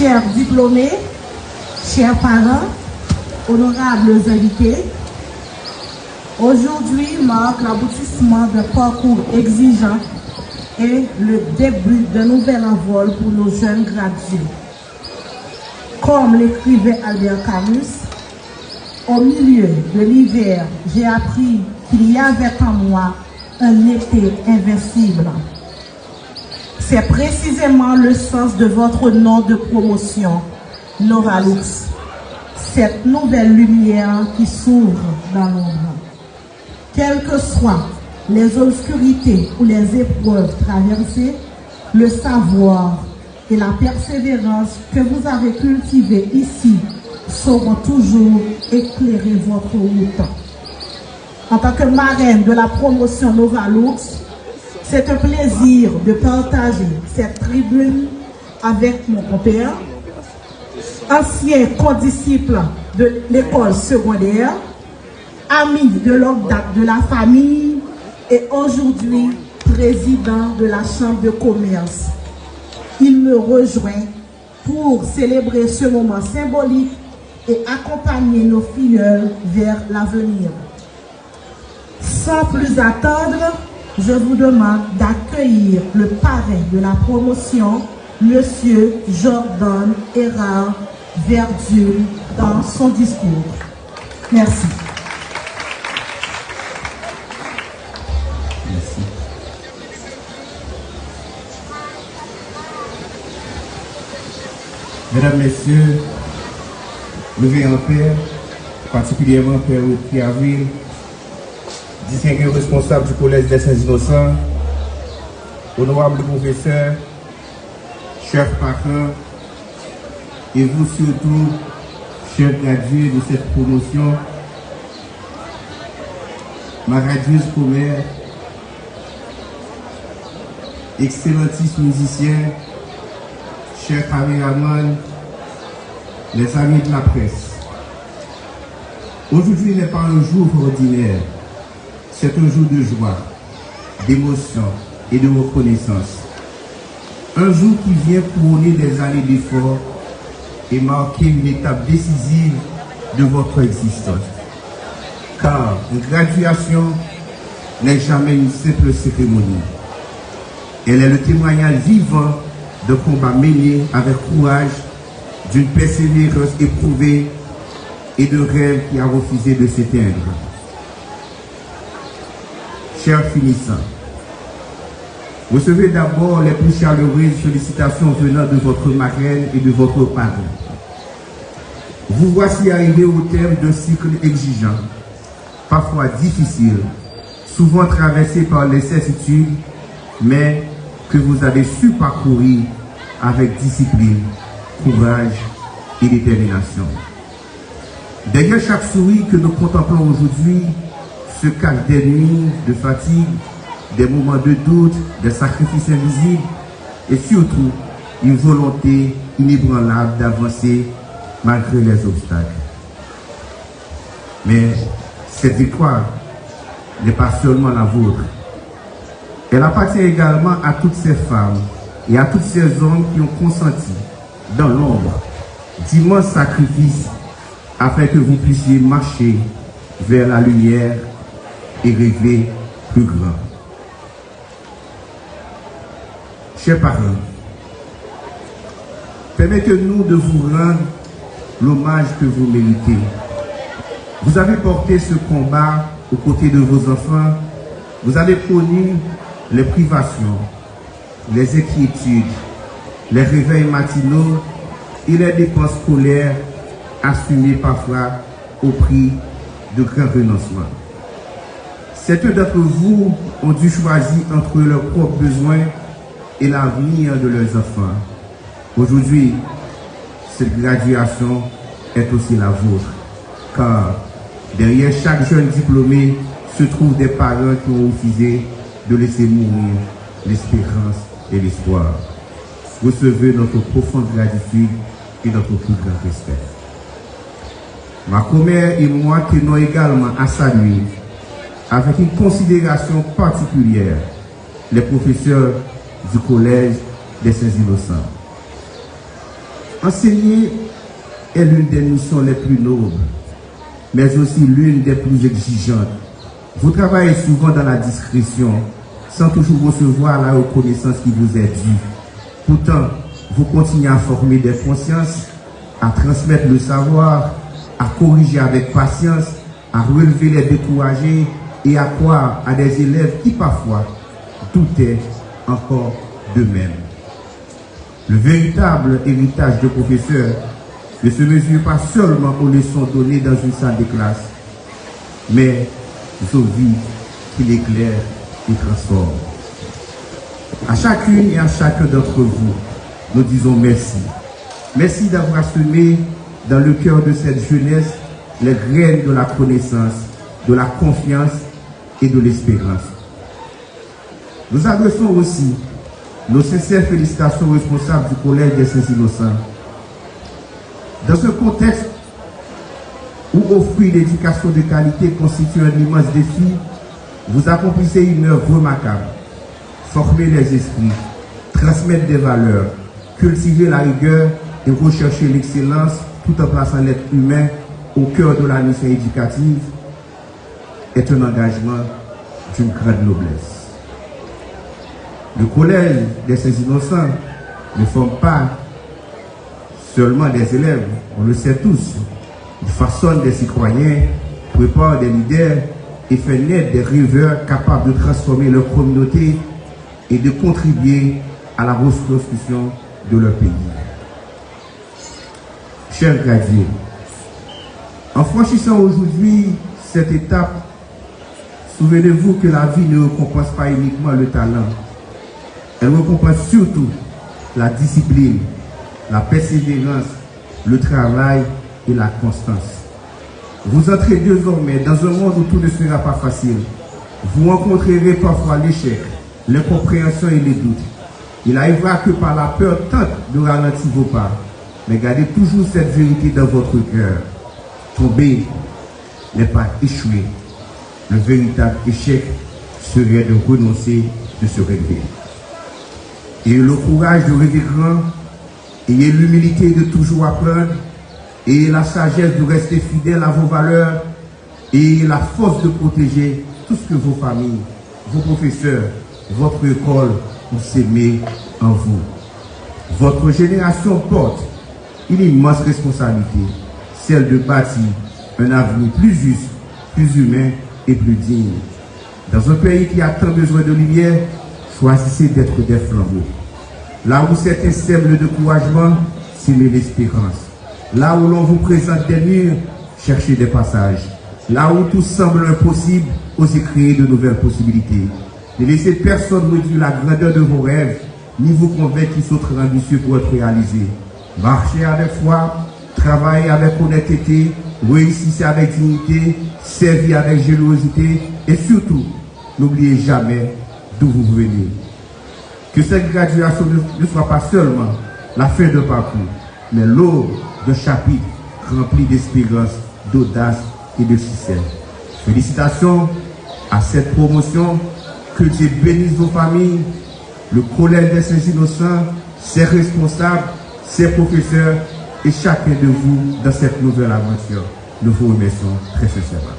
chers diplômés, chers parents, honorables invités, aujourd'hui marque l'aboutissement d'un parcours exigeant et le début d'un nouvel envol pour nos jeunes gradués. Comme l'écrivait Albert Camus, au milieu de l'hiver, j'ai appris qu'il y avait en moi un été invincible. C'est précisément le sens de votre nom de promotion, Nora Lux, cette nouvelle lumière qui s'ouvre dans l'ombre. Quelles que soient les obscurités ou les épreuves traversées, le savoir et la persévérance que vous avez cultivés ici sauront toujours éclairer votre route. En tant que marraine de la promotion Nora Lux, c'est un plaisir de partager cette tribune avec mon compère, ancien condisciple de l'école secondaire, ami de longue date de la famille et aujourd'hui président de la Chambre de commerce. Il me rejoint pour célébrer ce moment symbolique et accompagner nos filleuls vers l'avenir. Sans plus attendre, je vous demande d'accueillir le parrain de la promotion, Monsieur Jordan Erard Verdure, dans son discours. Merci. Merci. Mesdames, Messieurs, réveillés en paix, particulièrement Père Avril, distingué responsable du Collège des Saints-Innocents, honorable professeur, chers parents, et vous surtout, chers gradués de cette promotion, ma radieuse commère, excellentissime musicien, chers caméramans, les amis de la presse. Aujourd'hui n'est pas un jour ordinaire, c'est un jour de joie, d'émotion et de reconnaissance. Un jour qui vient couronner des années d'efforts et marquer une étape décisive de votre existence. Car une graduation n'est jamais une simple cérémonie. Elle est le témoignage vivant de combats menés avec courage, d'une persévérance éprouvée et de rêves qui a refusé de s'éteindre. Chers finissants, recevez d'abord les plus chaleureuses félicitations venant de votre marraine et de votre parrain. Vous voici arrivés au terme d'un cycle exigeant, parfois difficile, souvent traversé par l'incertitude, mais que vous avez su parcourir avec discipline, courage et détermination. Derrière chaque sourire que nous contemplons aujourd'hui se cachent des nuits de fatigue, des moments de doute, des sacrifices invisibles et surtout une volonté inébranlable d'avancer malgré les obstacles. Mais cette victoire n'est pas seulement la vôtre. Elle appartient également à toutes ces femmes et à tous ces hommes qui ont consenti dans l'ombre d'immenses sacrifices afin que vous puissiez marcher vers la lumière et rêver plus grand. Chers parents, permettez-nous de vous rendre l'hommage que vous méritez. Vous avez porté ce combat aux côtés de vos enfants. Vous avez connu les privations, les inquiétudes, les réveils matinaux et les dépenses scolaires assumées parfois au prix de grands renoncements. Certains d'entre vous ont dû choisir entre leurs propres besoins et l'avenir de leurs enfants. Aujourd'hui, cette graduation est aussi la vôtre, car derrière chaque jeune diplômé se trouvent des parents qui ont refusé de laisser mourir l'espérance et l'espoir. Recevez notre profonde gratitude et notre plus grand respect. Ma commère et moi tenons également à saluer avec une considération particulière les professeurs du Collège des Saints-Innocents. Enseigner est l'une des missions les plus nobles, mais aussi l'une des plus exigeantes. Vous travaillez souvent dans la discrétion, sans toujours recevoir la reconnaissance qui vous est due. Pourtant, vous continuez à former des consciences, à transmettre le savoir, à corriger avec patience, à relever les découragés et à croire à des élèves qui parfois doutaient encore d'eux-mêmes. Le véritable héritage de professeur ne se mesure pas seulement aux leçons données dans une salle de classe, mais aux vies qu'il éclaire et transforme. À chacune et à chacun d'entre vous, nous disons merci. Merci d'avoir semé dans le cœur de cette jeunesse les graines de la connaissance, de la confiance et de l'espérance. Nous adressons aussi nos sincères félicitations aux responsables du Collège des Saints-Innocents. Dans ce contexte où offrir l'éducation de qualité constitue un immense défi, vous accomplissez une œuvre remarquable. Former les esprits, transmettre des valeurs, cultiver la rigueur et rechercher l'excellence tout en plaçant l'être humain au cœur de la mission éducative est un engagement d'une grande noblesse. Le Collège des Saints-Innocents ne forme pas seulement des élèves, on le sait tous. Il façonne des citoyens, prépare des leaders et fait naître des rêveurs capables de transformer leur communauté et de contribuer à la reconstruction de leur pays. Chers gradués, en franchissant aujourd'hui cette étape, souvenez-vous que la vie ne récompense pas uniquement le talent. Elle récompense surtout la discipline, la persévérance, le travail et la constance. Vous entrez désormais dans un monde où tout ne sera pas facile. Vous rencontrerez parfois l'échec, l'incompréhension et les doutes. Il arrivera que par la peur tente de ralentir vos pas, mais gardez toujours cette vérité dans votre cœur. Tomber n'est pas échouer. Le véritable échec serait de renoncer, de se relever. Ayez le courage de rêver grand, ayez l'humilité de toujours apprendre, ayez la sagesse de rester fidèle à vos valeurs, ayez la force de protéger tout ce que vos familles, vos professeurs, votre école ont sémé en vous. Votre génération porte une immense responsabilité, celle de bâtir un avenir plus juste, plus humain et plus digne. Dans un pays qui a tant besoin de lumière, choisissez d'être des flambeaux. Là où certains sèment le découragement, semez l'espérance. Là où l'on vous présente des murs, cherchez des passages. Là où tout semble impossible, osez créer de nouvelles possibilités. Ne laissez personne réduire la grandeur de vos rêves, ni vous convaincre qu'ils sont trop ambitieux pour être réalisés. Marchez avec foi, travaillez avec honnêteté, réussissez avec dignité, servez avec générosité et surtout, n'oubliez jamais d'où vous venez. Que cette graduation ne soit pas seulement la fin d'un parcours, mais l'aube d'un chapitre rempli d'espérance, d'audace et de succès. Félicitations à cette promotion, que Dieu bénisse vos familles, le Collège des Saints-Innocents, ses responsables, ses professeurs et chacun de vous dans cette nouvelle aventure. Nous vous remercions très sincèrement.